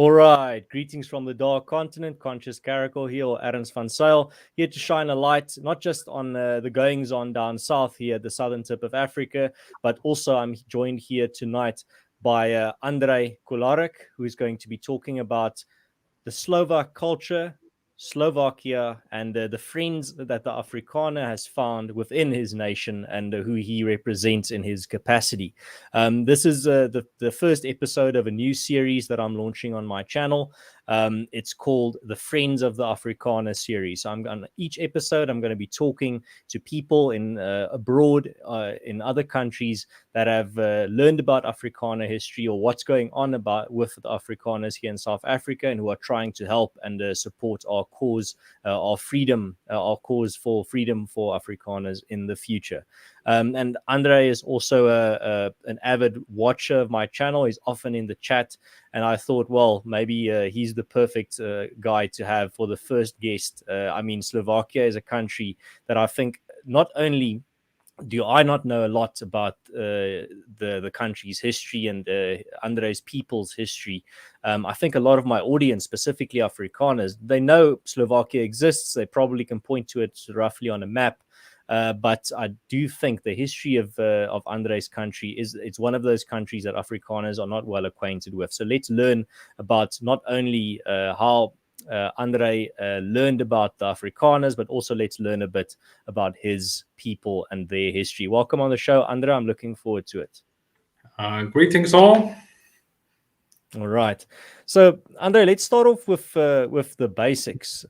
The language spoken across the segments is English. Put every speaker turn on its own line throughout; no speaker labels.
All right, greetings from the Dark Continent. Conscious Caracal here, or Ernst van Zyl, here to shine a light not just on the goings on down south here at the southern tip of Africa, but also I'm joined here tonight by Andrej Kolárik, who is going to be talking about the Slovak culture, Slovakia, and the friends that the Afrikaner has found within his nation and who he represents in his capacity. This is the first episode of a new series that I'm launching on my channel. It's called the Friends of the Afrikaner series. So each episode, I'm going to be talking to people in abroad, in other countries that have learned about Afrikaner history or what's going on with the Afrikaners here in South Africa, and who are trying to help and support our cause, our freedom, our cause for freedom for Afrikaners in the future. And Andre is also an avid watcher of my channel. He's often in the chat, and I thought, well, maybe he's the perfect guy to have for the first guest. Slovakia is a country that I think not only do I not know a lot about the country's history and Andrej's people's history. I think a lot of my audience, specifically Afrikaners, they know Slovakia exists. They probably can point to it roughly on a map. But I do think the history of Andrej's country it's one of those countries that Afrikaners are not well acquainted with. So let's learn about not only how Andrej learned about the Afrikaners, but also let's learn a bit about his people and their history. Welcome on the show, Andrej. I'm looking forward to it.
Greetings all.
All right. So, Andrej, let's start off with the basics.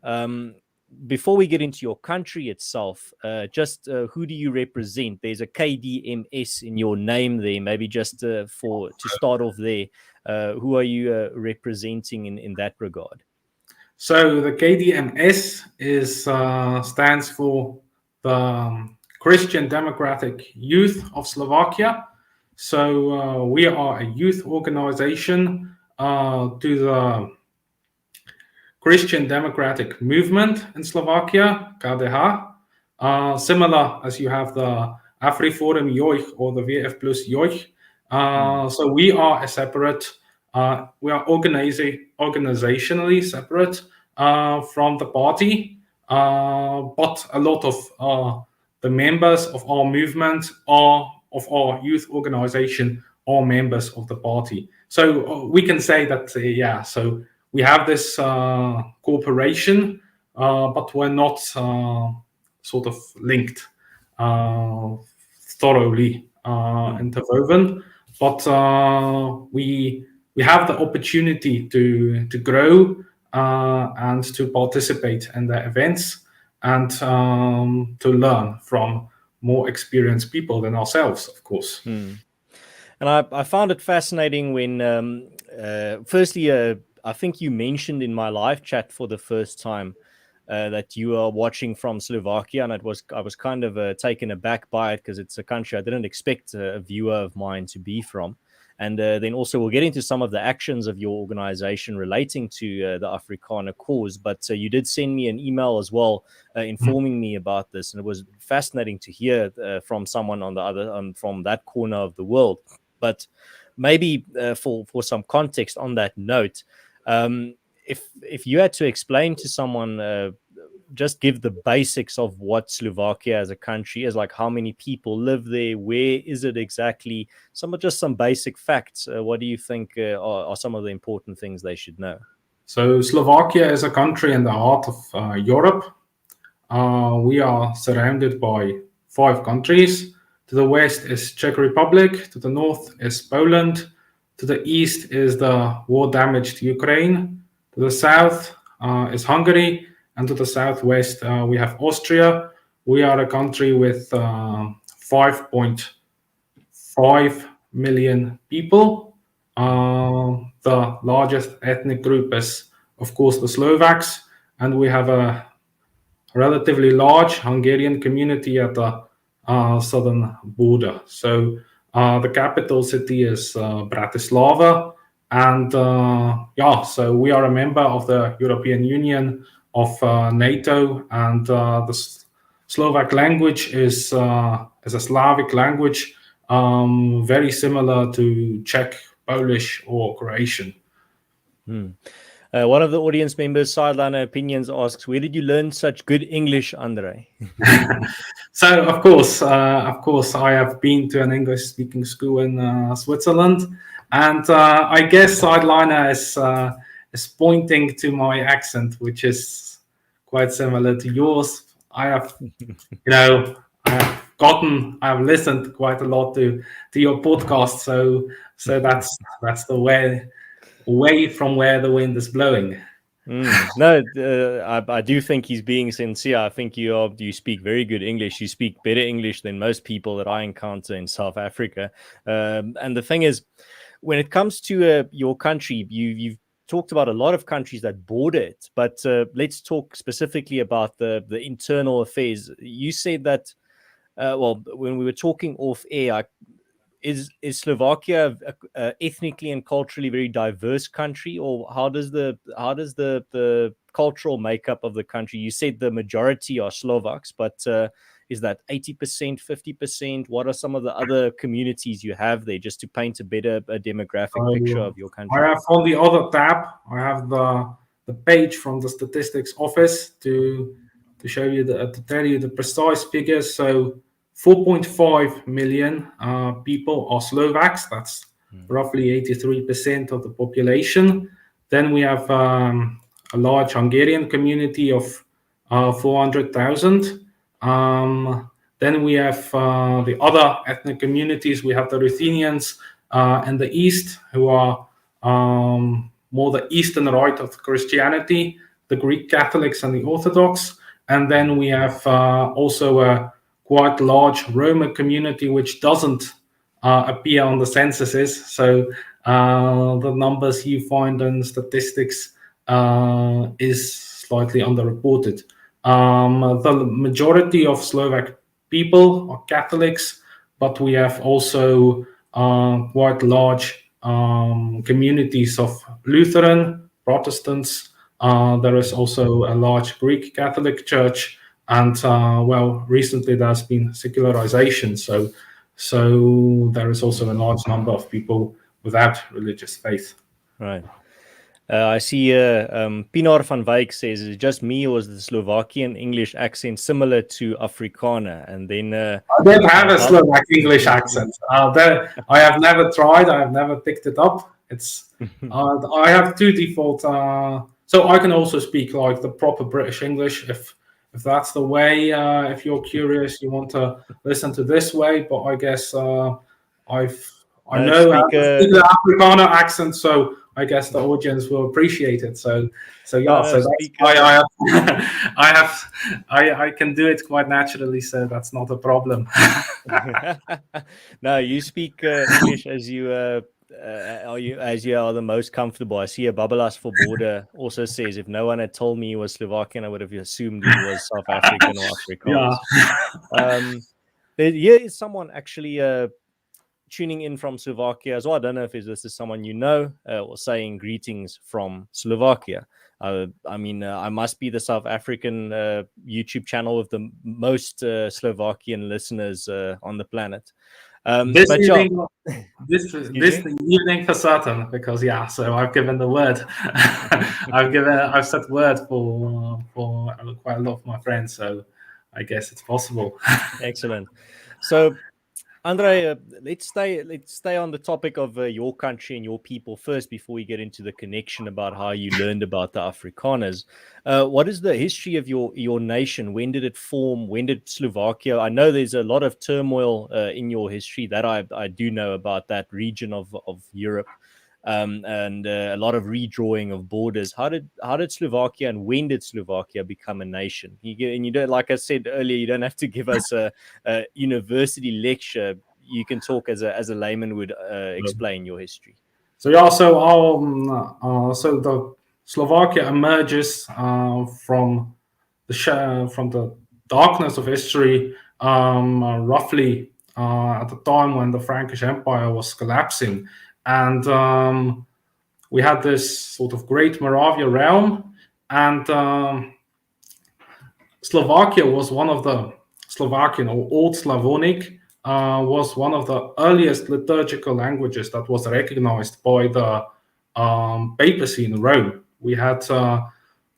Before we get into your country itself, who do you represent? There's a KDMS in your name there. Maybe just to start off there, who are you representing in that regard?
So the KDMS stands for the Christian Democratic Youth of Slovakia. So we are a youth organization to the Christian Democratic Movement in Slovakia, KDH. Similar as you have the AfriForum Jeugd or the VF Plus Jeugd. So we are a separate. We are organizationally separate from the party, but a lot of the members of our movement of our youth organization are members of the party. So we can say that, so we have this cooperation, but we're not sort of linked thoroughly interwoven. But we have the opportunity to grow and to participate in the events and to learn from more experienced people than ourselves, of course.
And I found it fascinating when, firstly, I think you mentioned in my live chat for the first time that you are watching from Slovakia, and I was kind of taken aback by it because it's a country I didn't expect a viewer of mine to be from. And then also we'll get into some of the actions of your organization relating to the Afrikaner cause. But you did send me an email as well informing me about this. And it was fascinating to hear from someone on the other, from that corner of the world. But maybe for some context on that note, if you had to explain to someone, just give the basics of what Slovakia as a country is, like how many people live there, where is it exactly, some basic facts. What do you think are some of the important things they should know?
So Slovakia is a country in the heart of Europe. We are surrounded by 5 countries. To the west is Czech Republic, to the north is Poland, to the east is the war-damaged Ukraine, to the south is Hungary, and to the southwest, we have Austria. We are a country with 5.5 million people. The largest ethnic group is, of course, the Slovaks, and we have a relatively large Hungarian community at the southern border. So the capital city is Bratislava, and so we are a member of the European Union, of NATO, and the Slovak language is a Slavic language, very similar to Czech, Polish, or Croatian.
One of the audience members, Sideliner Opinions, asks, "Where did you learn such good English, Andrej?"
So, of course, I have been to an English-speaking school in Switzerland, and I guess Sideliner is pointing to my accent, which is quite similar to yours. I have, I've listened quite a lot to your podcast, so that's the way from where the wind is blowing.
No, I do think he's being sincere. I think you speak very good English. You speak better English than most people that I encounter in South Africa. And the thing is, when it comes to your country, you've talked about a lot of countries that border it, but let's talk specifically about the internal affairs. You said that, when we were talking off air, is Slovakia ethnically and culturally very diverse country, or how does the cultural makeup of the country? You said the majority are Slovaks, but is that 80%, 50%? What are some of the other communities you have there, just to paint a better demographic picture of your country?
I have on the other tab, I have the page from the statistics office to show you to tell you the precise figures. So 4.5 million people are Slovaks. That's roughly 83% of the population. Then we have a large Hungarian community of 400,000. Then we have the other ethnic communities. We have the Ruthenians in the east, who are more the eastern right of Christianity, the Greek Catholics and the Orthodox. And then we have also a quite large Roma community, which doesn't appear on the censuses. So the numbers you find in statistics is slightly underreported. The majority of Slovak people are Catholics, but we have also quite large communities of Lutheran, Protestants. There is also a large Greek Catholic church, and recently there's been secularization. So there is also a large number of people without religious faith.
Right. I see Pinar van Wyk says, "Is it just me, or is the Slovakian English accent similar to Afrikaner?" And then
I don't have a Slovak English accent. I have never tried. I have never picked it up. It's I have two default. So I can also speak like the proper British English if that's the way. If you're curious, you want to listen to this way. But I guess I know the Afrikaner accent, so I guess the audience will appreciate it. So that's why I can do it quite naturally. So that's not a problem.
No, you speak English as you are the most comfortable. I see a Babalas for Border also says, "If no one had told me he was Slovakian, I would have assumed he was South African or Afrikaans." Here is someone actually tuning in from Slovakia as well. I don't know if this is someone you know, or saying greetings from Slovakia. I must be the South African YouTube channel with the most Slovakian listeners on the planet.
This evening for certain, because so I've given the word. I've said word for quite a lot of my friends, so I guess it's possible.
Excellent. So Andrej, let's stay on the topic of your country and your people first before we get into the connection about how you learned about the Afrikaners. What is the history of your nation? When did it form? When did Slovakia? I know there's a lot of turmoil in your history that I do know about that region of Europe, and a lot of redrawing of borders. How did Slovakia and when did Slovakia become a nation? You don't, like I said earlier, you don't have to give us a university lecture. You can talk as a layman would explain your history.
So so the Slovakia emerges from the darkness of history, roughly at the time when the Frankish Empire was collapsing. And we had this sort of great Moravia realm, and Slovakia was one of the Slovakian or Old Slavonic was one of the earliest liturgical languages that was recognized by the papacy in Rome. We had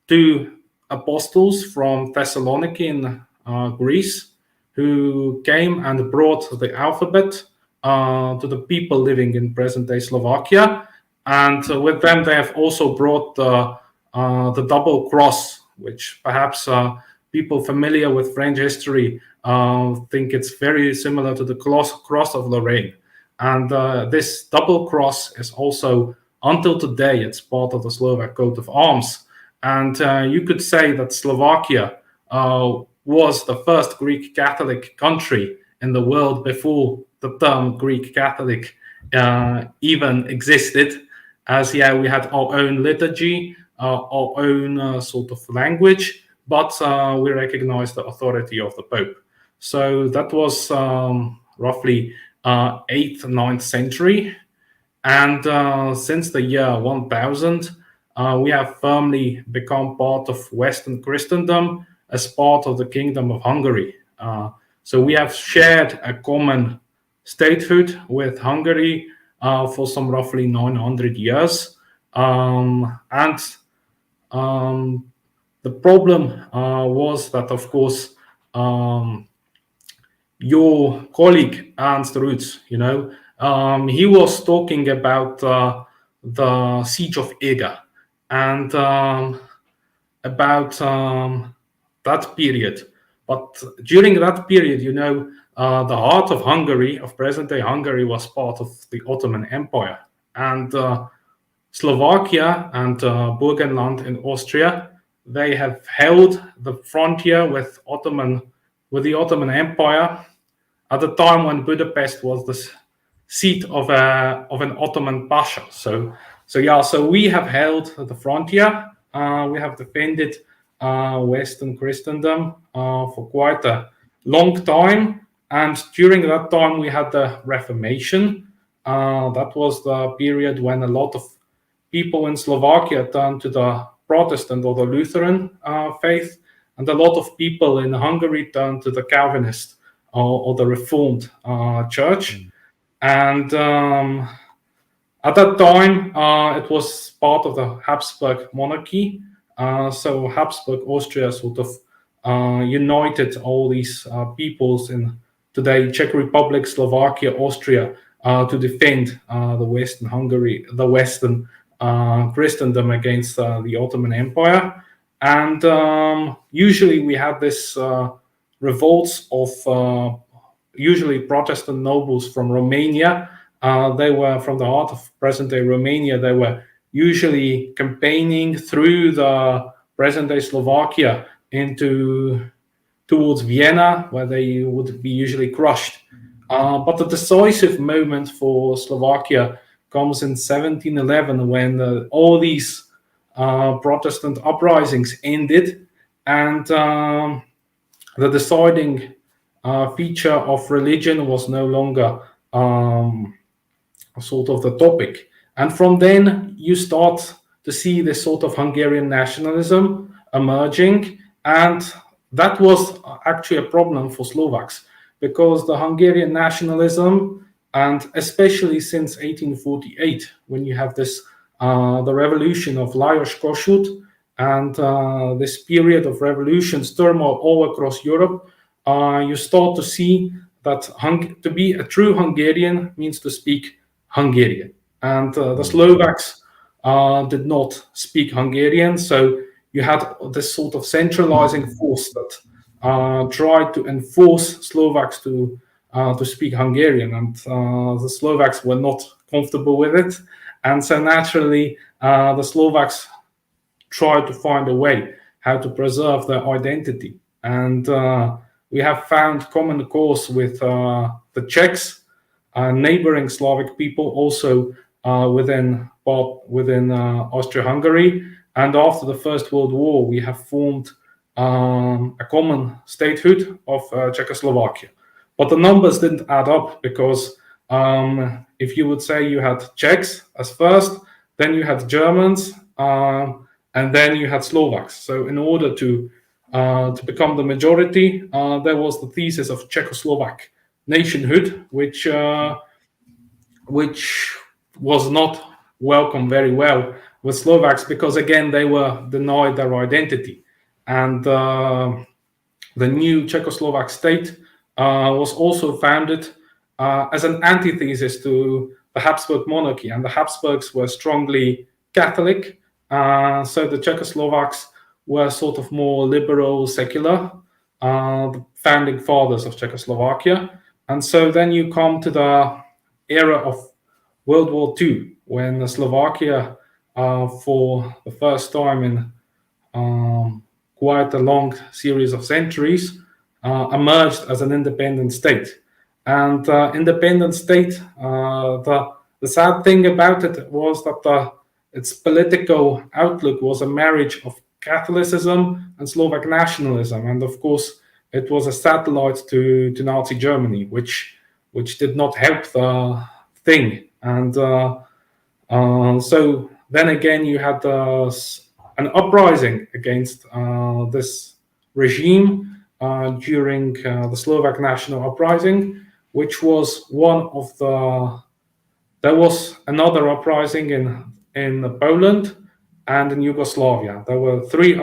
two apostles from Thessaloniki in Greece who came and brought the alphabet to the people living in present-day Slovakia. And with them, they have also brought the double cross, which perhaps people familiar with French history think it's very similar to the cross of Lorraine. And this double cross is also, until today, it's part of the Slovak coat of arms. And you could say that Slovakia was the first Greek Catholic country in the world before the term Greek Catholic even existed. As we had our own liturgy, our own sort of language, but we recognize the authority of the Pope. So that was roughly 8th, 9th century. And since the year 1000, we have firmly become part of Western Christendom as part of the Kingdom of Hungary. So we have shared a common statehood with Hungary for some roughly 900 years. And the problem was that, of course, your colleague, Ernst Rutz, he was talking about the siege of Eger and about that period. But during that period, the heart of Hungary, of present-day Hungary, was part of the Ottoman Empire. And Slovakia and Burgenland in Austria, they have held the frontier with the Ottoman Empire at the time when Budapest was the seat of an Ottoman Pasha. So we have held the frontier. We have defended Western Christendom for quite a long time. And during that time, we had the Reformation. That was the period when a lot of people in Slovakia turned to the Protestant or the Lutheran faith, and a lot of people in Hungary turned to the Calvinist or the Reformed Church. And at that time, it was part of the Habsburg monarchy. So Habsburg Austria sort of united all these peoples in today Czech Republic, Slovakia, Austria to defend the Western Hungary, the Western Christendom against the Ottoman Empire. And usually we had this revolts of usually Protestant nobles from Romania. They were from the heart of present-day Romania. They were usually campaigning through the present-day Slovakia towards Vienna, where they would be usually crushed. But the decisive moment for Slovakia comes in 1711, when all these Protestant uprisings ended, and the deciding feature of religion was no longer sort of the topic. And from then you start to see this sort of Hungarian nationalism emerging, and that was actually a problem for Slovaks, because the Hungarian nationalism, and especially since 1848, when you have this the revolution of Lajos Kossuth, and this period of revolutions, turmoil all across Europe, you start to see that to be a true Hungarian means to speak Hungarian. And the Slovaks did not speak Hungarian, so you had this sort of centralizing force that tried to enforce Slovaks to speak Hungarian, and the Slovaks were not comfortable with it. And so naturally, the Slovaks tried to find a way how to preserve their identity. And we have found common cause with the Czechs, neighboring Slavic people, also within Austria-Hungary. And after the First World War, we have formed a common statehood of Czechoslovakia. But the numbers didn't add up, because if you would say you had Czechs as first, then you had Germans, and then you had Slovaks. So in order to become the majority, there was the thesis of Czechoslovak nationhood, which was not welcome very well with Slovaks because, again, they were denied their identity. And the new Czechoslovak state was also founded as an antithesis to the Habsburg monarchy. And the Habsburgs were strongly Catholic. So the Czechoslovaks were sort of more liberal, secular, the founding fathers of Czechoslovakia. And so then you come to the era of World War II, when Slovakia, for the first time in quite a long series of centuries, emerged as an independent state. And independent state, the sad thing about it was that its political outlook was a marriage of Catholicism and Slovak nationalism. And of course, it was a satellite to Nazi Germany, which did not help the thing. And so then again, you had an uprising against this regime during the Slovak National Uprising, which was one of the. There was another uprising in Poland and in Yugoslavia. There were three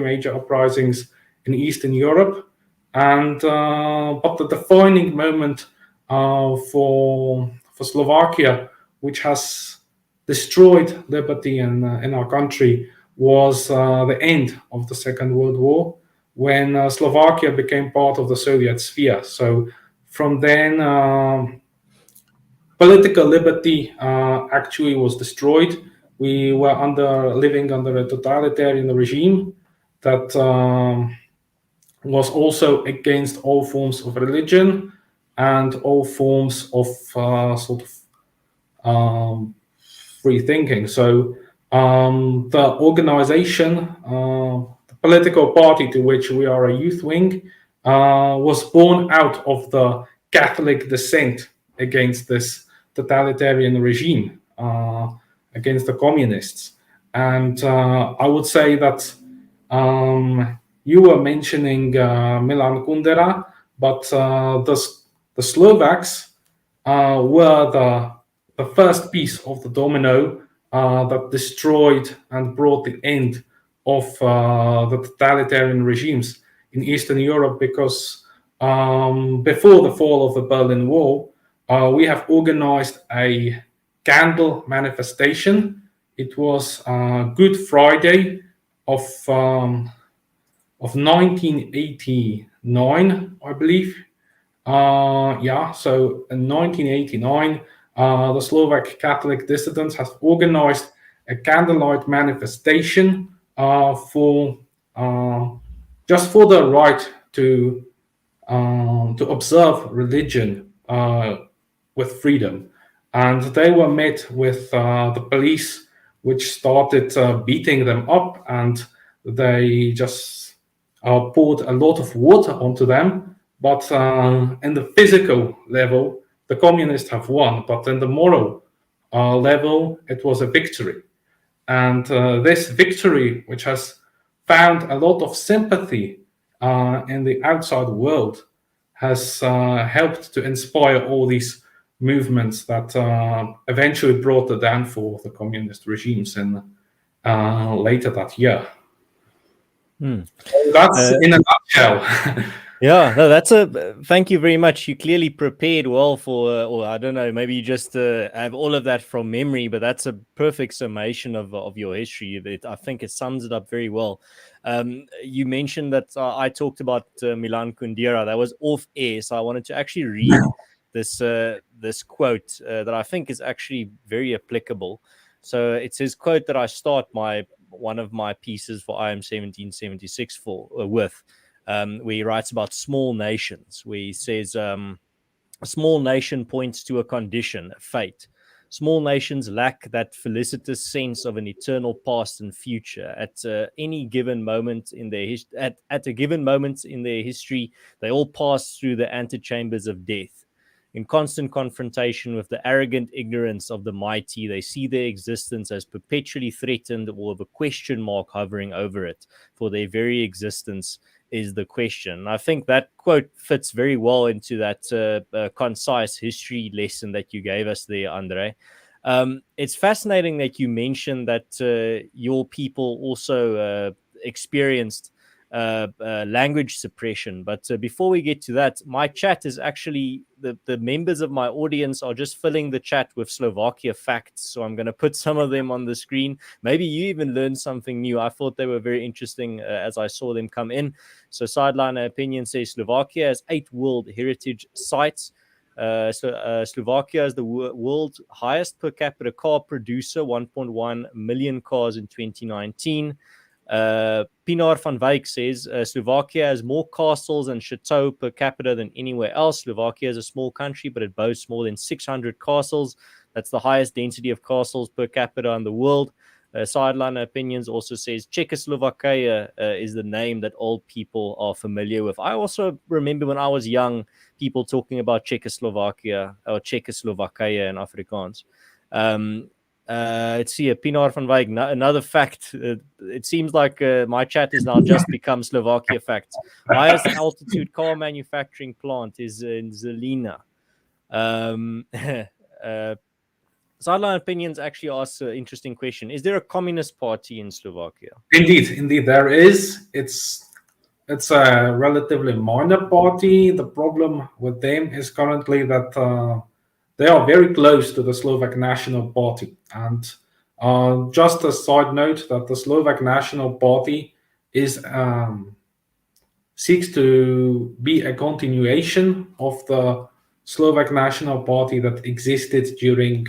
major uprisings in Eastern Europe, and but the defining moment for Slovakia, which has destroyed liberty in our country, was the end of the Second World War, when Slovakia became part of the Soviet sphere. So from then, political liberty actually was destroyed. We were living under a totalitarian regime that was also against all forms of religion and all forms of sort of free thinking. So the organization, the political party to which we are a youth wing, was born out of the Catholic dissent against this totalitarian regime, against the communists. And I would say that you were mentioning Milan Kundera, but the Slovaks were the first piece of the domino that destroyed and brought the end of the totalitarian regimes in Eastern Europe, because before the fall of the Berlin Wall, we have organized a candle manifestation. It was Good Friday of 1989, I believe. So in 1989, the Slovak Catholic dissidents have organized a candlelight manifestation for just for the right to observe religion with freedom. And they were met with the police, which started beating them up, and they just poured a lot of water onto them. But in the physical level, the communists have won. But in the moral level, it was a victory. And this victory, which has found a lot of sympathy in the outside world, has helped to inspire all these movements that eventually brought the downfall of the communist regimes in later that year. So that's in a nutshell.
Yeah, no, thank you very much. You clearly prepared well for, or I don't know, maybe you just have all of that from memory, but that's a perfect summation of your history. I think it sums it up very well. You mentioned that I talked about Milan Kundera. That was off air, so I wanted to actually read this quote that I think is actually very applicable. So it's his quote that I start one of my pieces for IM 1776 with. Where he writes about small nations, where he says, a small nation points to a condition, a fate. Small nations lack that felicitous sense of an eternal past and future. At any given moment in their at a given moment in their history, they all pass through the antechambers of death. In constant confrontation with the arrogant ignorance of the mighty, they see their existence as perpetually threatened, or with a question mark hovering over it, for their very existence is the question. I think that quote fits very well into that concise history lesson that you gave us there, Andrej. It's fascinating that you mentioned that your people also experienced language suppression. But before we get to that, my chat is actually the members of my audience are just filling the chat with Slovakia facts. So I'm going to put some of them on the screen. Maybe you even learned something new. I thought they were very interesting as I saw them come in. So Sideline Opinion says Slovakia has 8 World Heritage sites. Slovakia is the world's highest per capita car producer, 1.1 million cars in 2019. Pinar van Wyk says Slovakia has more castles and chateaux per capita than anywhere else. Slovakia is a small country, but it boasts more than 600 castles. That's the highest density of castles per capita in the world. Sideline Opinions also says Czechoslovakia is the name that old people are familiar with. I also remember when I was young, people talking about Czechoslovakia or Czechoslovakia in Afrikaans. Let's see, Pinar van Wyk, another fact. It seems like my chat has now just become Slovakia facts. Highest altitude car manufacturing plant is in Zelina. Sideline Opinions actually asks an interesting question. Is there a communist party in Slovakia?
Indeed, there is. It's a relatively minor party. The problem with them is currently that they are very close to the Slovak National Party. And just a side note that the Slovak National Party seeks to be a continuation of the Slovak National Party that existed during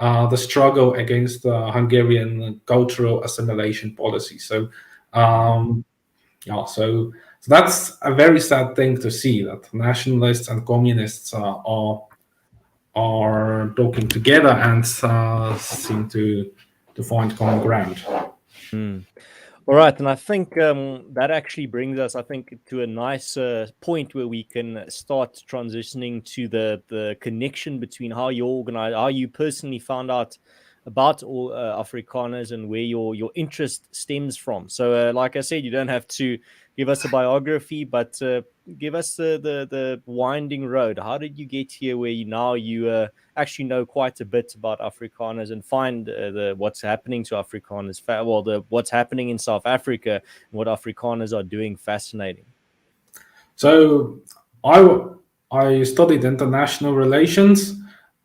the struggle against the Hungarian cultural assimilation policy. So that's a very sad thing to see, that nationalists and communists are talking together and seem to find common ground.
All right, and I think that actually brings us, I think, to a nice point where we can start transitioning to the connection between how you personally found out about all Afrikaners and where your interest stems from. So, like I said, you don't have to give us a biography, but give us the winding road. How did you get here where you actually know quite a bit about Afrikaners and find what's happening to Afrikaners, what's happening in South Africa and what Afrikaners are doing fascinating?
So I studied international relations,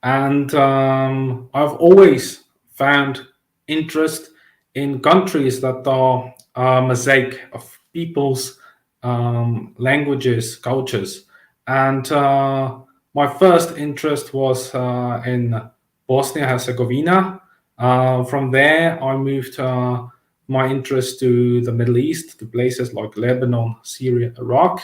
and I've always found interest in countries that are a mosaic of peoples, languages, cultures. And my first interest was in Bosnia-Herzegovina. From there, I moved my interest to the Middle East, to places like Lebanon, Syria, Iraq.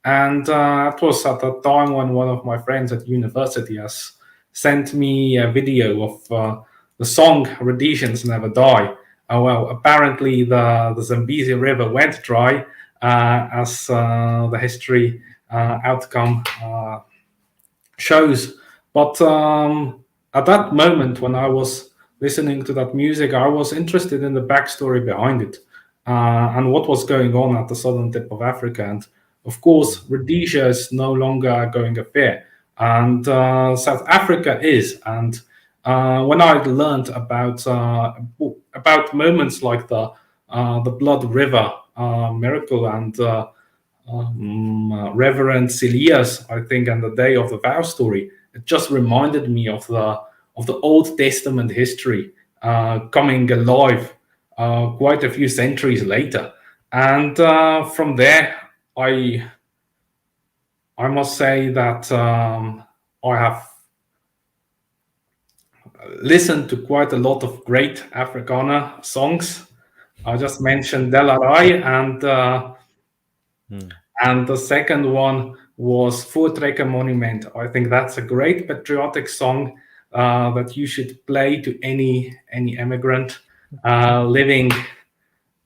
And that was at a time when one of my friends at university has sent me a video of the song Rhodesians Never Die. Well, apparently the Zambezi River went dry, as the history outcome shows. But at that moment, when I was listening to that music, I was interested in the backstory behind it and what was going on at the southern tip of Africa. And of course, Rhodesia is no longer a going affair, and South Africa is. And when I learned about moments like the Blood River miracle and Reverend Celia's, I think, and the Day of the Vow story, it just reminded me of the Old Testament history coming alive quite a few centuries later. And from there, I must say that I have listened to quite a lot of great Afrikaner songs. I just mentioned Delarai, and the second one was Voortrekker Monument. I think that's a great patriotic song that you should play to any immigrant living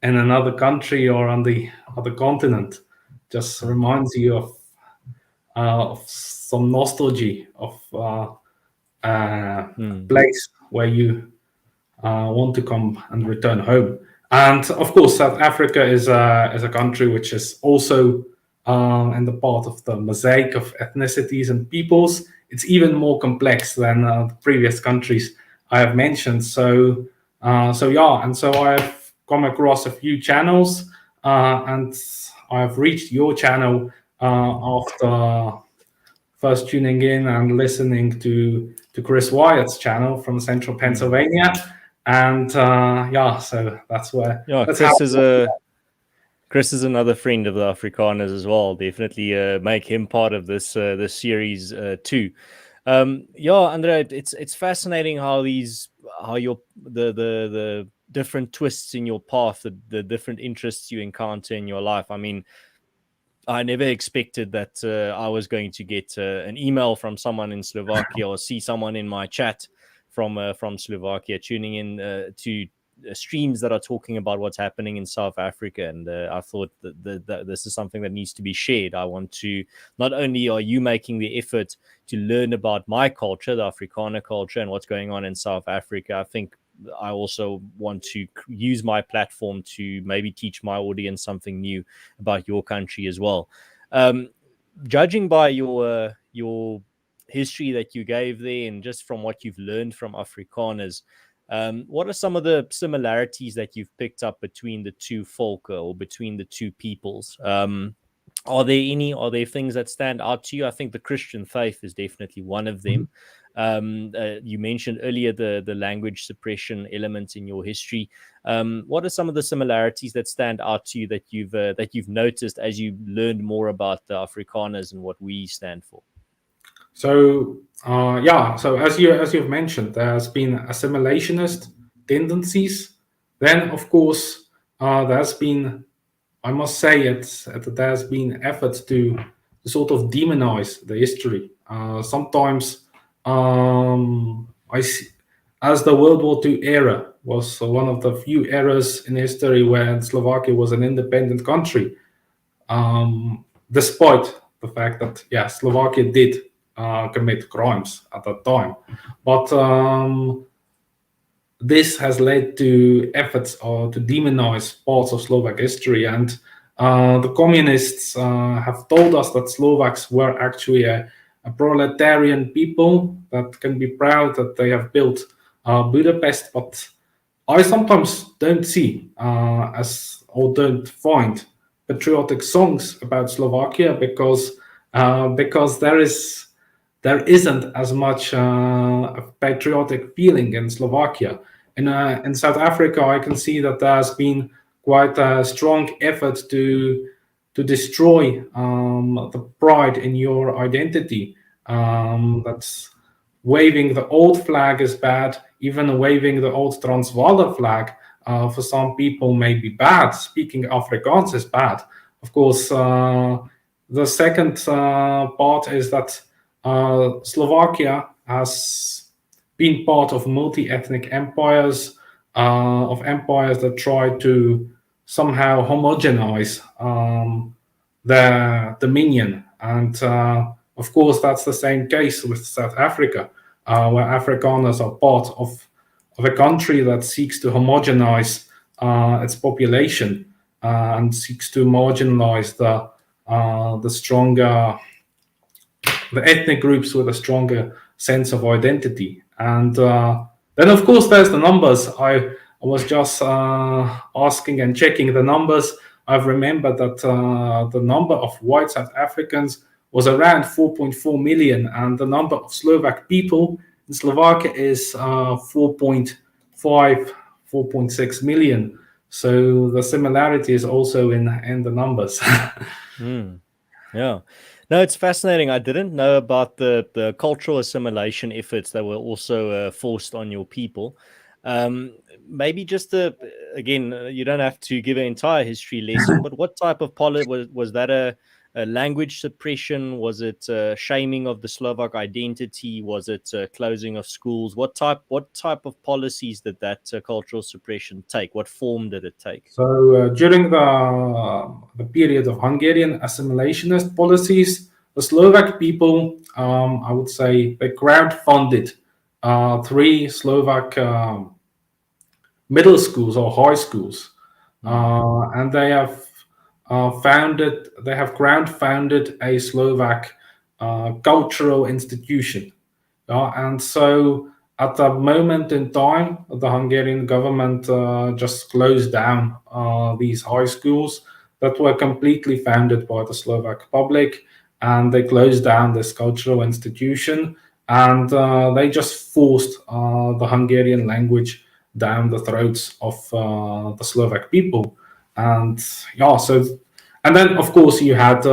in another country or on the other continent. Just reminds you of some nostalgia of a place where you want to come and return home. And of course, South Africa is a country which is also in the part of the mosaic of ethnicities and peoples. It's even more complex than the previous countries I have mentioned. So yeah, and so I've come across a few channels, and I've reached your channel after first tuning in and listening to Chris Wyatt's channel from Central Pennsylvania, and yeah, so that's
Yeah,
how.
Chris is another friend of the Afrikaners as well. Definitely make him part of this series too. Yeah, Andre, it's fascinating how the different twists in your path, the different interests you encounter in your life. I mean, I never expected that I was going to get an email from someone in Slovakia or see someone in my chat from Slovakia tuning in to streams that are talking about what's happening in South Africa. And I thought that this is something that needs to be shared. I want to, not only are you making the effort to learn about my culture, the Afrikaner culture, and what's going on in South Africa, I think I also want to use my platform to maybe teach my audience something new about your country as well. Um, Judging by your history that you gave there, and just from what you've learned from Afrikaners, what are some of the similarities that you've picked up between the two folk or between the two peoples? Are there things that stand out to you? I think the Christian faith is definitely one of them. You mentioned earlier the language suppression element in your history. What are some of the similarities that stand out to you that you've noticed as you learned more about the Afrikaners and what we stand for?
So yeah, so as you've mentioned, there has been assimilationist tendencies. Then, of course, there's been, I must say, there's been efforts to sort of demonize the history. Sometimes I see, as the World War II era was one of the few eras in history when Slovakia was an independent country, despite the fact that, yeah, Slovakia did commit crimes at that time. But this has led to efforts to demonize parts of Slovak history. And the communists have told us that Slovaks were actually a proletarian people that can be proud that they have built Budapest. But I sometimes don't see or don't find patriotic songs about Slovakia because there isn't as much patriotic feeling in Slovakia. In South Africa, I can see that there's been quite a strong effort to destroy the pride in your identity. That's waving the old flag is bad. Even waving the old Transvaal flag for some people may be bad. Speaking Afrikaans is bad. Of course, the second part is that Slovakia has been part of multi-ethnic empires, of empires that try to somehow homogenize their dominion. And of course, that's the same case with South Africa, where Afrikaners are part of a country that seeks to homogenize its population and seeks to marginalize the stronger, the ethnic groups with a stronger sense of identity. And then, of course, there's the numbers. I was just asking and checking the numbers. I've remembered that the number of white South Africans was around 4.4 million, and the number of Slovak people in Slovakia is 4.5, 4.6 million. So the similarity is also in the numbers.
Yeah. No, it's fascinating. I didn't know about the cultural assimilation efforts that were also forced on your people. Maybe just again, you don't have to give an entire history lesson, but what type of was that a language suppression? Was it shaming of the Slovak identity? Was it closing of schools? What type of policies did that cultural suppression take? What form did it take?
So during the period of Hungarian assimilationist policies, the Slovak people, I would say, they crowdfunded 3 Slovak middle schools or high schools, and they have crowdfunded a Slovak cultural institution. And so at that moment in time, the Hungarian government just closed down these high schools that were completely founded by the Slovak public, and they closed down this cultural institution, and they just forced the Hungarian language down the throats of the Slovak people. And yeah, so, and then of course you had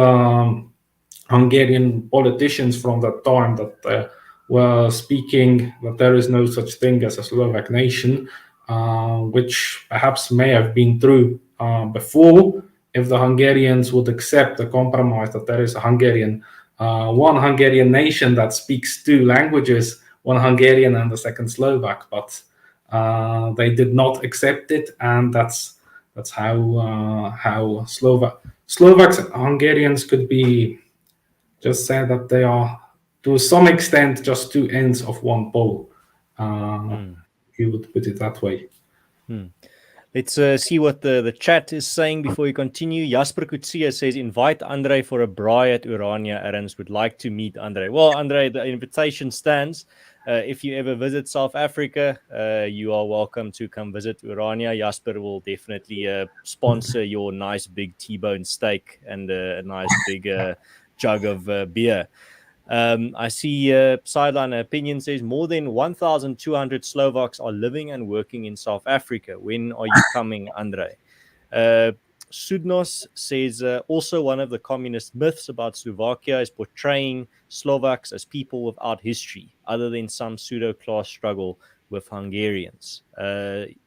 Hungarian politicians from that time that were speaking that there is no such thing as a Slovak nation, which perhaps may have been true before, if the Hungarians would accept the compromise that there is a one Hungarian nation that speaks two languages, one Hungarian and the second Slovak. But they did not accept it, and that's how Slovaks and Hungarians could be just said that they are, to some extent, just two ends of one pole. You would put it that way.
Let's see what the chat is saying before we continue. Jasper Kutsia says, invite Andrej for a braai at Urania. Arends would like to meet Andrej. Well, Andrej, the invitation stands. If you ever visit South Africa, you are welcome to come visit Urania. Jasper will definitely sponsor your nice big T-bone steak and a nice big jug of beer. I see Sideline Opinion says more than 1,200 Slovaks are living and working in South Africa. When are you coming, Andrej? Sudnos says also one of the communist myths about Slovakia is portraying Slovaks as people without history, other than some pseudo-class struggle with Hungarians.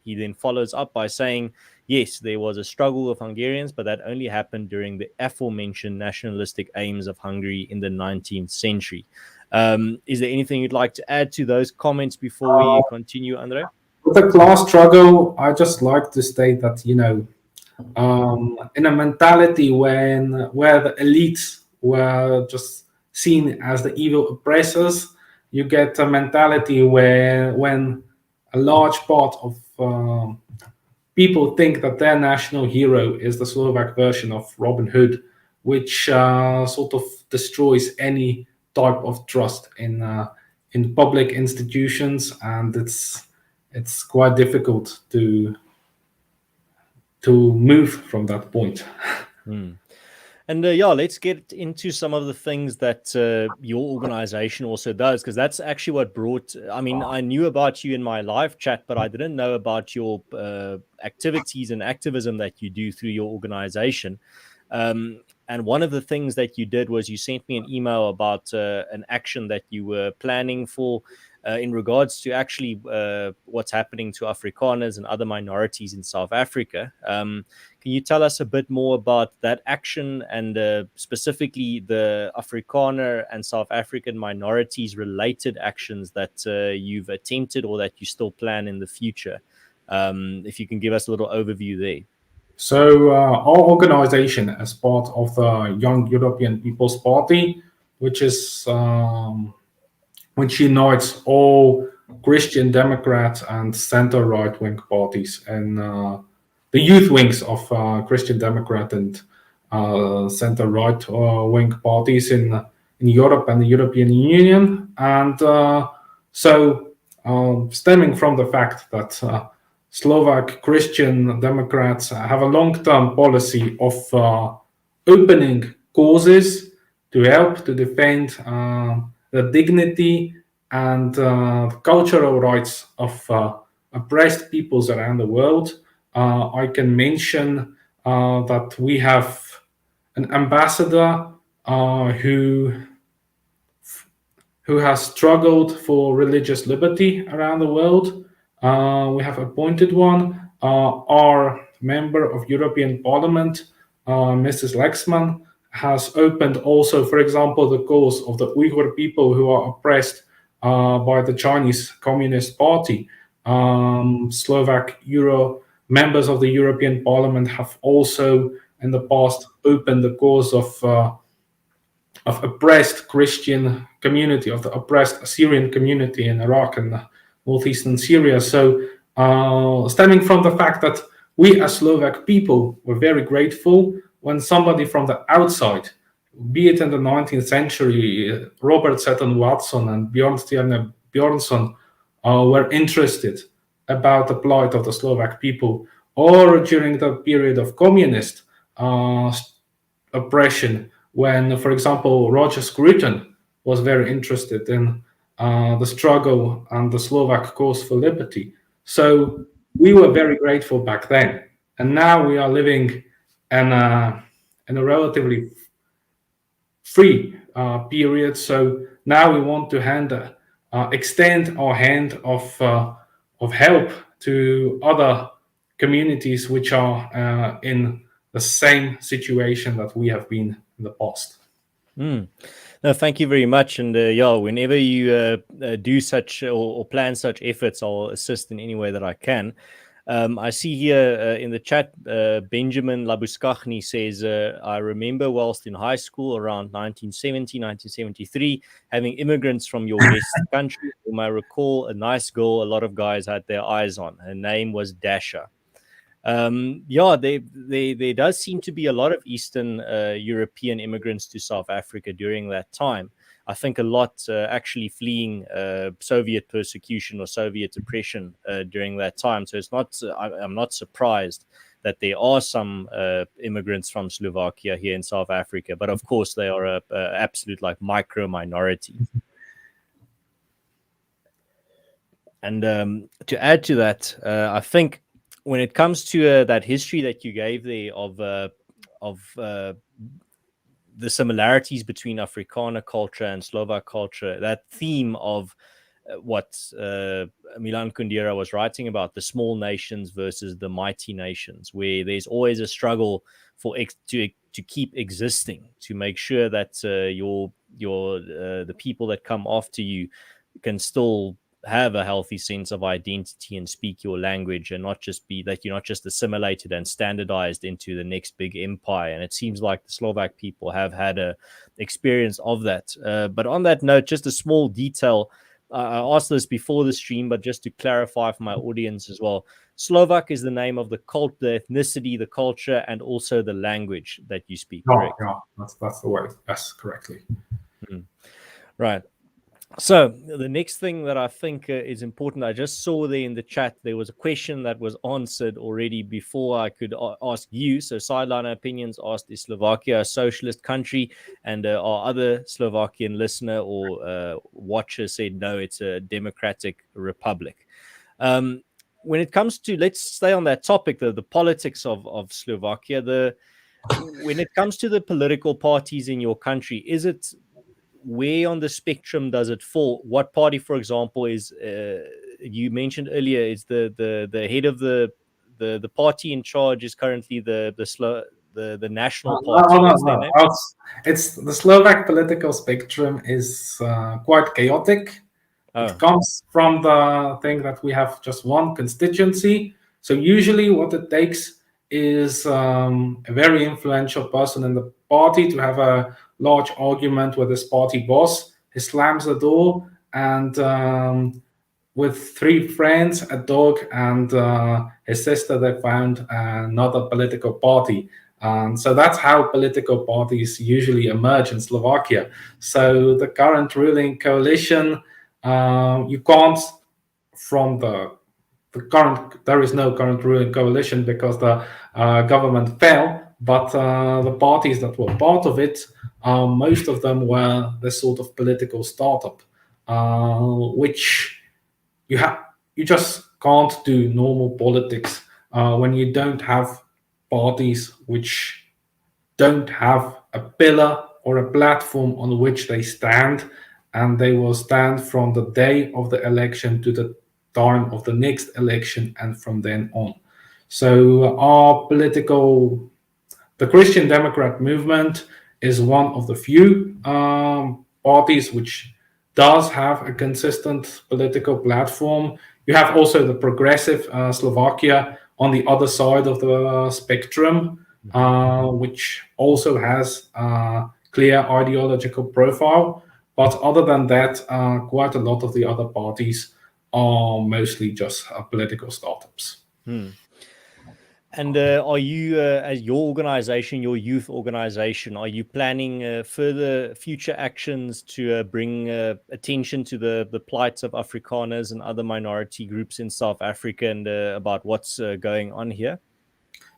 He then follows up by saying, yes, there was a struggle with Hungarians, but that only happened during the aforementioned nationalistic aims of Hungary in the 19th century. Is there anything you'd like to add to those comments before we continue, Andrej?
With the class struggle, I just like to state that, in a mentality where the elites were just seen as the evil oppressors, you get a mentality where when a large part of people think that their national hero is the Slovak version of Robin Hood, which sort of destroys any type of trust in public institutions, and it's quite difficult to move from that point.
And let's get into some of the things that your organization also does, because that's actually what brought, I knew about you in my live chat, but I didn't know about your activities and activism that you do through your organization. And one of the things that you did was you sent me an email about an action that you were planning for in regards to actually what's happening to Afrikaners and other minorities in South Africa. Can you tell us a bit more about that action and specifically the Afrikaner and South African minorities related actions that you've attempted or that you still plan in the future? If you can give us a little overview there.
So our organization, as part of the Young European People's Party, which is which unites all Christian Democrat and center right-wing parties, and the youth wings of Christian Democrat and center right-wing parties in Europe and the European Union. And so stemming from the fact that Slovak Christian Democrats have a long-term policy of opening causes to help to defend the dignity and cultural rights of oppressed peoples around the world. I can mention that we have an ambassador who has struggled for religious liberty around the world. We have appointed one. Our member of European Parliament, Mrs. Lexman, has opened also, for example, the cause of the Uyghur people who are oppressed by the Chinese Communist Party. Slovak members of the European Parliament have also in the past opened the cause of oppressed Christian community, of the oppressed Assyrian community in Iraq and northeastern Syria. So stemming from the fact that we as Slovak people were very grateful when somebody from the outside, be it in the 19th century, Robert Seton Watson and Bjornstjerne Bjornsson, were interested about the plight of the Slovak people, or during the period of communist oppression, when, for example, Roger Scruton was very interested in the struggle and the Slovak cause for liberty. So we were very grateful back then. And now we are living in a relatively free period. So now we want to extend our hand of help to other communities which are in the same situation that we have been in the past.
No, thank you very much. And yeah, whenever you do such or plan such efforts, I'll assist in any way that I can. I see here in the chat, Benjamin Labuskachny says, I remember whilst in high school around 1970, 1973, having immigrants from your guest country, whom I recall a nice girl a lot of guys had their eyes on. Her name was Dasha. Yeah, there does seem to be a lot of Eastern European immigrants to South Africa during that time. I think a lot actually fleeing Soviet persecution or Soviet oppression during that time. So it's not, I'm not surprised that there are some immigrants from Slovakia here in South Africa. But of course, they are a absolute like micro minority. And to add to that, I think when it comes to that history that you gave there of the similarities between Afrikaner culture and Slovak culture, that theme of what Milan Kundera was writing about, the small nations versus the mighty nations, where there's always a struggle for to keep existing, to make sure that the people that come after you can still have a healthy sense of identity and speak your language, and not just be that you're not just assimilated and standardized into the next big empire. And it seems like the Slovak people have had a experience of that. But on that note, just a small detail. I asked this before the stream, but just to clarify for my audience as well, Slovak is the name of the the ethnicity, the culture, and also the language that you speak. Correct?
Yeah, that's the word. Yes, correctly.
Right. So the next thing that I think is important, I just saw there in the chat, there was a question that was answered already before I could ask you. So Sideline Opinions asked, is Slovakia a socialist country? And our other Slovakian listener or watcher said, no, it's a democratic republic. When it comes to, let's stay on that topic, the politics of Slovakia, when it comes to the political parties in your country, is it, where on the spectrum does it fall? What party, for example, is you mentioned earlier is the head of the party in charge is currently the National Party?
No. It's the Slovak political spectrum is quite chaotic. It comes from the thing that we have just one constituency. So usually what it takes is a very influential person in the party to have a large argument with his party boss. He slams the door, and with 3 friends, a dog, and his sister, they found another political party. So that's how political parties usually emerge in Slovakia. So the current ruling coalition, you can't, from the current, there is no current ruling coalition because the government fell, but the parties that were part of it, most of them were this sort of political startup, which you just can't do normal politics when you don't have parties which don't have a pillar or a platform on which they stand, and they will stand from the day of the election to the time of the next election and from then on. So the Christian Democrat movement is one of the few parties which does have a consistent political platform. You have also the progressive Slovakia on the other side of the spectrum, which also has a clear ideological profile. But other than that, quite a lot of the other parties are mostly just political startups.
And are you, as your organization, your youth organization, are you planning further future actions to bring attention to the plights of Afrikaners and other minority groups in South Africa and about what's going on here?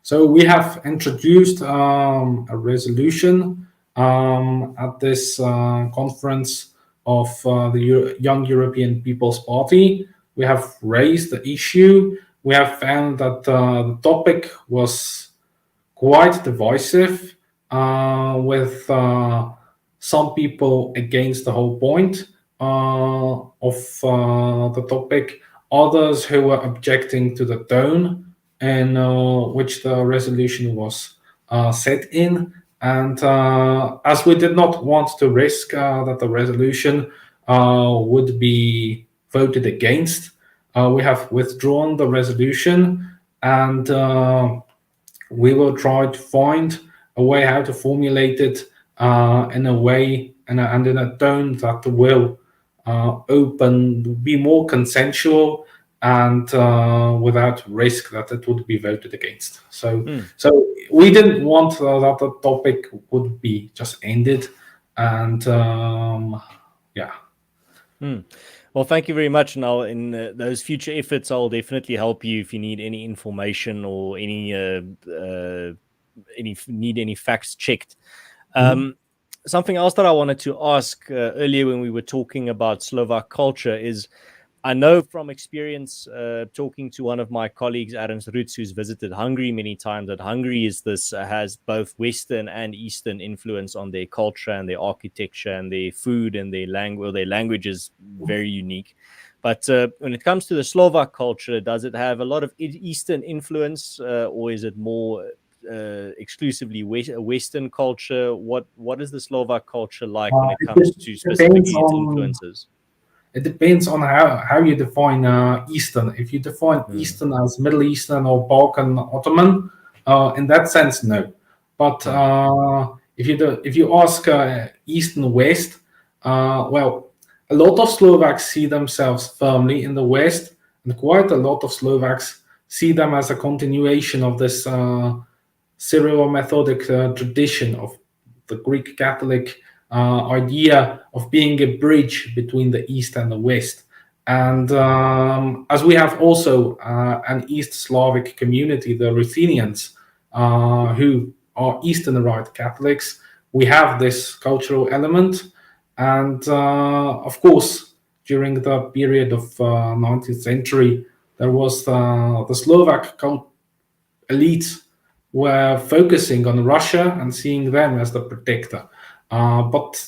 So we have introduced a resolution at this conference of the Young European People's Party. We have raised the issue. We have found that the topic was quite divisive, with some people against the whole point of the topic, others who were objecting to the tone in which the resolution was set in. And as we did not want to risk that the resolution would be voted against, we have withdrawn the resolution, and we will try to find a way how to formulate it in a way and in a tone that will be more consensual and without risk that it would be voted against. So we didn't want that the topic would be just ended, and yeah.
Well, thank you very much. Now, in those future efforts, I'll definitely help you if you need any information or any need any facts checked. Something else that I wanted to ask earlier when we were talking about Slovak culture is, I know from experience talking to one of my colleagues, Adams Roots, who's visited Hungary many times, that Hungary has both Western and Eastern influence on their culture and their architecture and their food and their language. Well, their language is very unique. But when it comes to the Slovak culture, does it have a lot of Eastern influence, or is it more exclusively Western culture? What is the Slovak culture like when it comes to specifically its influences?
It depends on how you define Eastern. If you define Eastern as Middle Eastern or Balkan Ottoman, in that sense, no. But if you ask Eastern West, well, a lot of Slovaks see themselves firmly in the West, and quite a lot of Slovaks see them as a continuation of this Syro-Methodic tradition of the Greek Catholic idea of being a bridge between the East and the West. And as we have also an East Slavic community, the Ruthenians, who are Eastern Rite Catholics, we have this cultural element. And of course, during the period of 19th century, there was the Slovak elites were focusing on Russia and seeing them as the protector. But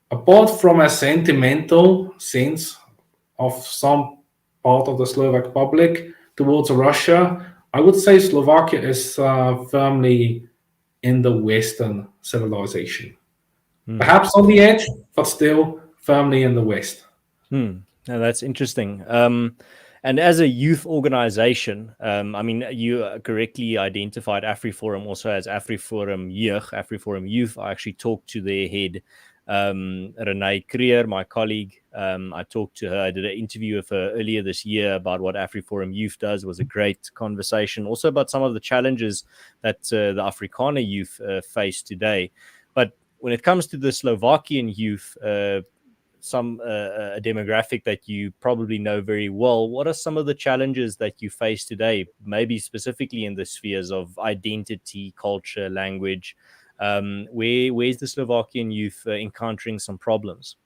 apart from a sentimental sense of some part of the Slovak public towards Russia, I would say Slovakia is firmly in the Western civilization. Perhaps on the edge, but still firmly in the West.
No, that's interesting. And as a youth organization, I mean, you correctly identified AfriForum also as AfriForum Jeugd, AfriForum Youth. I actually talked to their head, Renee Creer, my colleague. I talked to her. I did an interview with her earlier this year about what AfriForum Youth does. It was a great conversation. Also about some of the challenges that the Afrikaner youth face today. But when it comes to the Slovakian youth, some a demographic that you probably know very well, what are some of the challenges that you face today, maybe specifically in the spheres of identity, culture, language? Where's the Slovakian youth encountering some problems?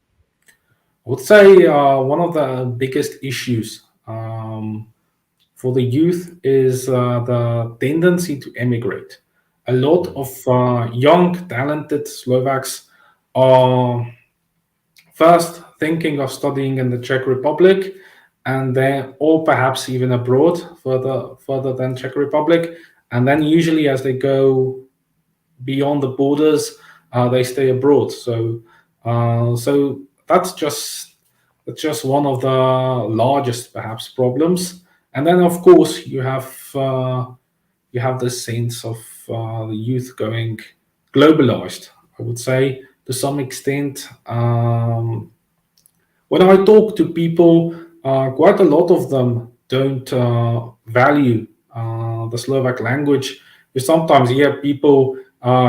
I would say one of the biggest issues for the youth is the tendency to emigrate. A lot of young, talented Slovaks are first thinking of studying in the Czech Republic, and then, or perhaps even abroad, further than Czech Republic, and then usually as they go beyond the borders, they stay abroad. So that's just one of the largest perhaps problems. And then of course you have this sense of the youth going globalized, I would say, to some extent. When I talk to people, quite a lot of them don't value the Slovak language. You sometimes hear people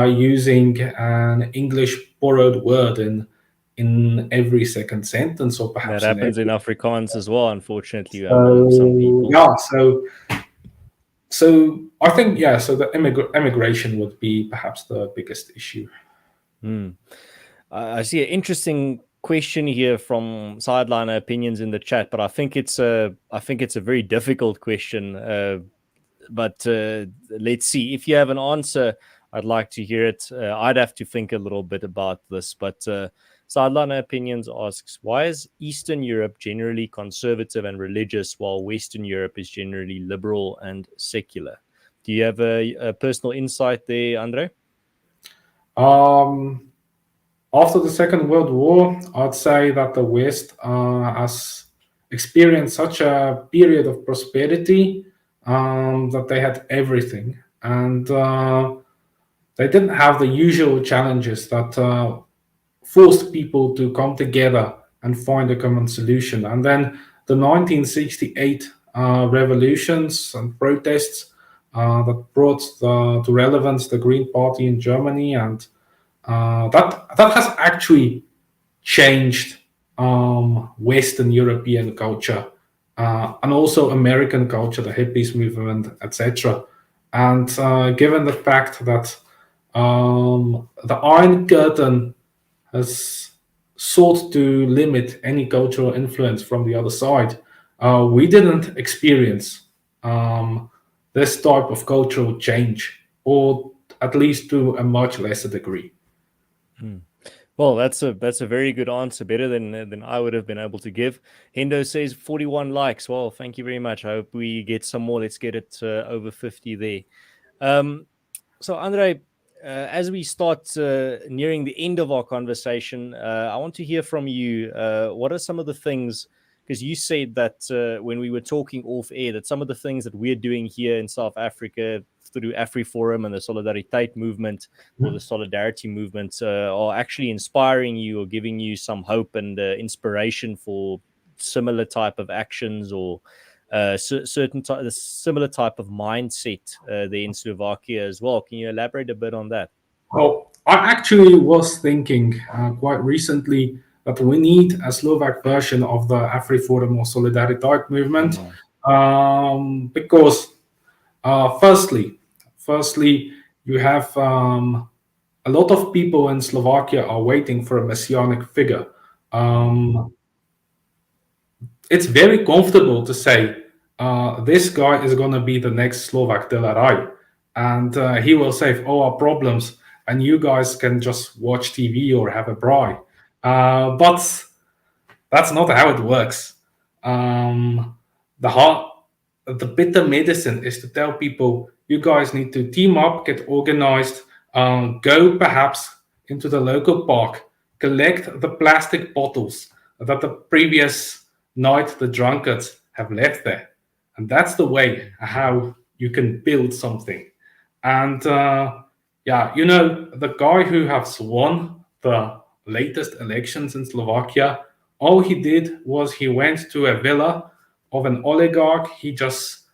using an English borrowed word in every second sentence, or perhaps
That happens in
every.
Afrikaans as well, unfortunately. Some people.
Yeah, so I think, yeah, so the immigration would be perhaps the biggest issue.
I see an interesting question here from Sideliner Opinions in the chat, but I think it's a very difficult question. But let's see. If you have an answer, I'd like to hear it. I'd have to think a little bit about this. But Sideliner Opinions asks, why is Eastern Europe generally conservative and religious, while Western Europe is generally liberal and secular? Do you have a personal insight there, Andre?
After the Second World War, I'd say that the West has experienced such a period of prosperity that they had everything, and they didn't have the usual challenges that forced people to come together and find a common solution. And then the 1968 revolutions and protests that brought to relevance the Green Party in Germany, and that has actually changed Western European culture and also American culture, the hippies movement, etc. And given the fact that the Iron Curtain has sought to limit any cultural influence from the other side, we didn't experience this type of cultural change, or at least to a much lesser degree.
Well, that's a very good answer, better than I would have been able to give. Hendo says 41 likes. Well, thank you very much. I hope we get some more. Let's get it over 50 there. So, Andre, as we start nearing the end of our conversation, I want to hear from you. What are some of the things? Because you said that when we were talking off air, that some of the things that we're doing here in South Africa through AfriForum and the Solidariteit movement, or the Solidarity movement, are actually inspiring you or giving you some hope and inspiration for similar type of actions, or similar type of mindset there in Slovakia as well. Can you elaborate a bit on that?
Well, I actually was thinking quite recently that we need a Slovak version of the AfriForum or Solidariteit movement, because firstly, you have a lot of people in Slovakia are waiting for a messianic figure. It's very comfortable to say this guy is going to be the next Slovak Delaraj, and he will save all our problems, and you guys can just watch TV or have a braai. But that's not how it works. The bitter medicine is to tell people, you guys need to team up, get organized, go perhaps into the local park, collect the plastic bottles that the previous night the drunkards have left there. And that's the way how you can build something. And the guy who has won the latest elections in Slovakia, all he did was he went to a villa of an oligarch. He just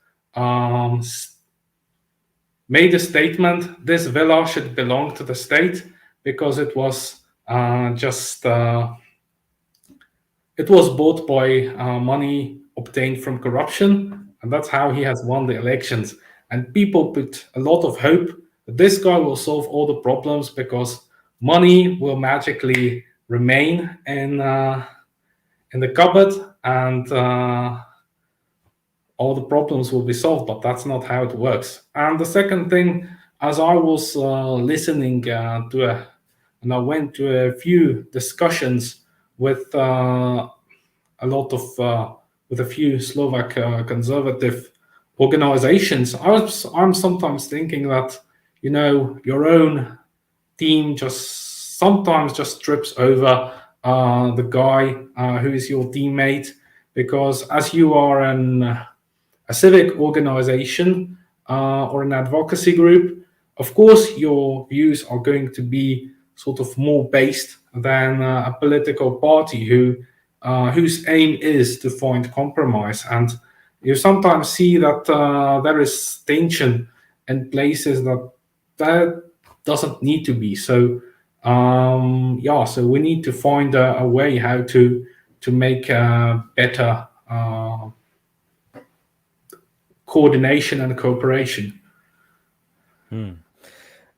made a statement: this villa should belong to the state, because it was it was bought by money obtained from corruption, and that's how he has won the elections. And people put a lot of hope that this guy will solve all the problems, because money will magically remain in the cupboard, and all the problems will be solved. But that's not how it works. And the second thing, as I was listening and I went to a few discussions with a few Slovak conservative organizations, I'm sometimes thinking that your own team sometimes trips over the guy who is your teammate, because as you are a civic organization or an advocacy group, of course your views are going to be sort of more based than a political party whose aim is to find compromise. And you sometimes see that there is tension in places that doesn't need to be. So so we need to find a way how to make better coordination and cooperation.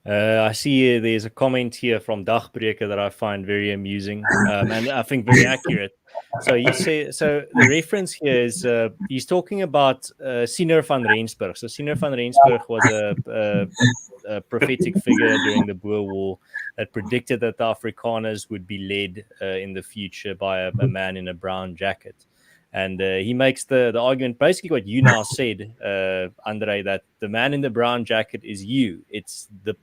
I see there's a comment here from Dagbreker that I find very amusing and I think very accurate. So the reference here is he's talking about Siener van Rensburg. So Siener van Rensburg was a prophetic figure during the Boer War that predicted that the Afrikaners would be led in the future by a man in a brown jacket. And he makes the argument, basically what you now said, Andre, that the man in the brown jacket is you. It's the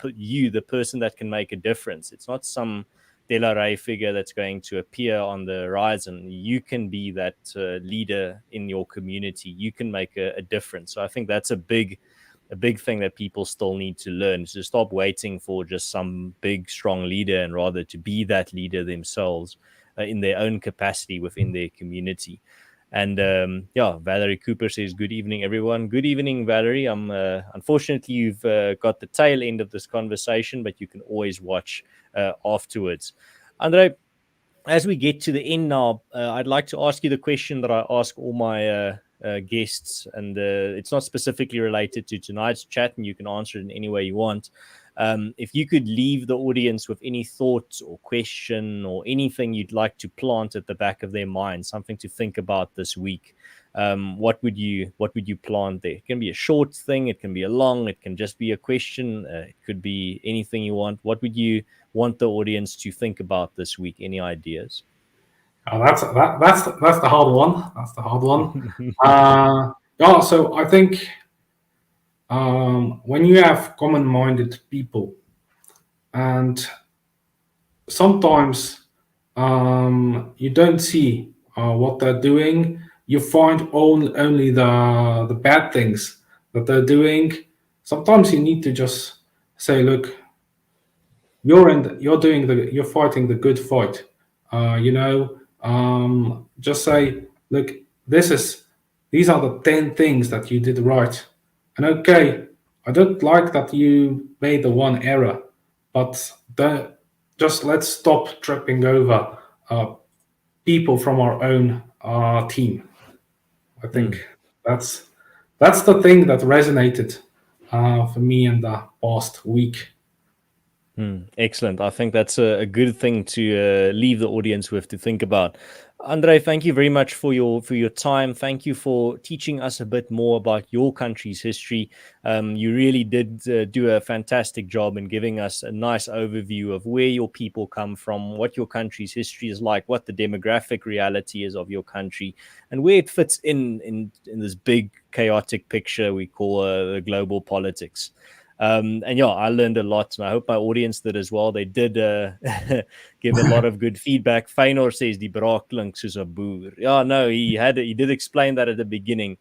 person that can make a difference. It's not some De La Rey figure that's going to appear on the horizon. You can be that leader in your community. You can make a difference. So I think that's a big thing that people still need to learn, is to stop waiting for just some big, strong leader and rather to be that leader themselves in their own capacity within their community. And Valerie Cooper says, good evening, everyone. Good evening, Valerie. Unfortunately, you've got the tail end of this conversation, but you can always watch afterwards. Andre, as we get to the end now, I'd like to ask you the question that I ask all my guests, and it's not specifically related to tonight's chat, and you can answer it in any way you want. If you could leave the audience with any thoughts or question or anything you'd like to plant at the back of their mind, something to think about this week, what would you plant there? It can be a short thing, it can be a long, it can just be a question, it could be anything you want. What would you want the audience to think about this week? Any ideas?
That's the hard one. That's the hard one. So I think when you have common-minded people, and sometimes you don't see what they're doing, you find only the bad things that they're doing. Sometimes you need to just say, look, you're fighting the good fight. Just say, look, these are the 10 things that you did right. And okay, I don't like that you made the one error, but just let's stop tripping over people from our own team. I think that's the thing that resonated for me in the past week.
Excellent. I think that's a good thing to leave the audience with to think about. Andre, thank you very much for your time. Thank you for teaching us a bit more about your country's history. You really did do a fantastic job in giving us a nice overview of where your people come from, what your country's history is like, what the demographic reality is of your country, and where it fits in this big chaotic picture we call the global politics. I learned a lot, and I hope my audience did as well. They did give a lot of good feedback. Feyenoord says die braak klink soos 'n boer. Yeah, no, he did explain that at the beginning.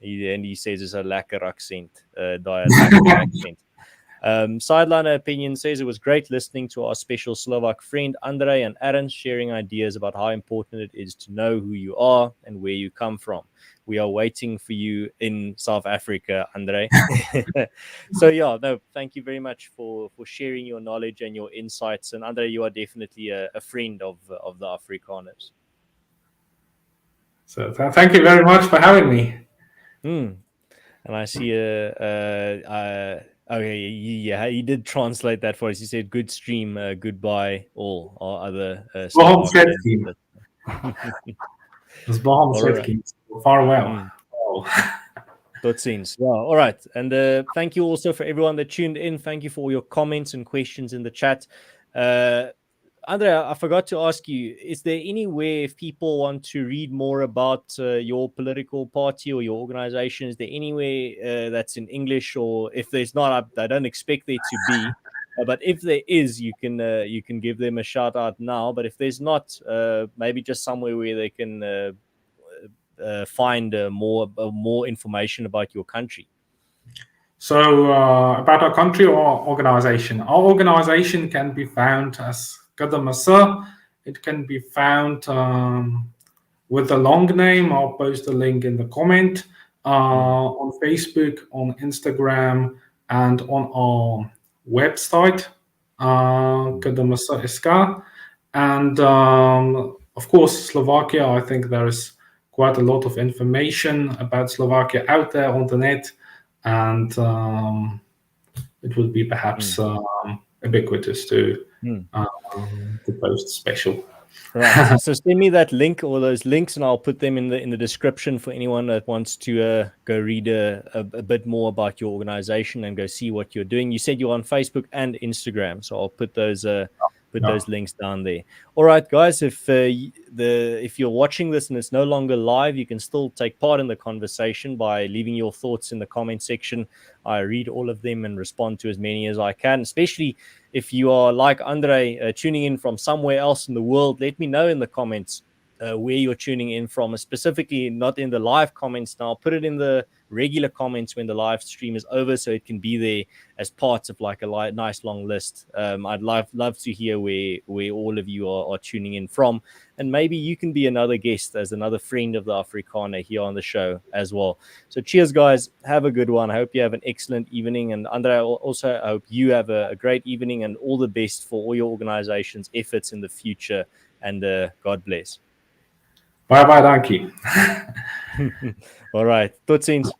He says it's a lekker accent, accent. Sideline Opinion says it was great listening to our special Slovak friend Andrej and Ernst sharing ideas about how important it is to know who you are and where you come from. We are waiting for you in South Africa, Andrej. Thank you very much for sharing your knowledge and your insights. And Andrej, you are definitely a friend of the Afrikaners.
So thank you very much for having me.
And I see he ddid translate that for us. He said, "Good stream, goodbye, all our other."
Farewell.
Tot ziens. Yeah, all right. And thank you also for everyone that tuned in. Thank you for all your comments and questions in the chat. Andre, I forgot to ask you, is there anywhere if people want to read more about your political party or your organization, is there anywhere that's in English? Or if there's not, I don't expect there to be. But if there is, you can give them a shout out now. But if there's not, maybe just somewhere where they can find more information about your country.
So about our country or our organization. Our organization can be found as KDMS. It can be found with the long name. I'll post a link in the comment on Facebook, on Instagram, and on our website, KDMS.sk. And of course, Slovakia. I think there is quite a lot of information about Slovakia out there on the net, and it would be perhaps ubiquitous to post special.
Right. So send me that link or those links, and I'll put them in the description for anyone that wants to go read a bit more about your organization and go see what you're doing. You said you're on Facebook and Instagram, so I'll put those those links down there. All right, guys. If you're watching this and it's no longer live, you can still take part in the conversation by leaving your thoughts in the comment section. I read all of them and respond to as many as I can, especially if you are like Andre, tuning in from somewhere else in the world. Let me know in the comments where you're tuning in from, specifically not in the live comments now. Put it in the regular comments when the live stream is over, so it can be there as parts of like a nice long list. I'd love to hear where all of you are tuning in from, and maybe you can be another guest as another friend of the Afrikaner here on the show as well. So cheers, guys. Have a good one. I hope you have an excellent evening, and Andre, also I hope you have a great evening and all the best for all your organization's efforts in the future, and God bless.
Bye bye, dankie.
All right, tot ziens.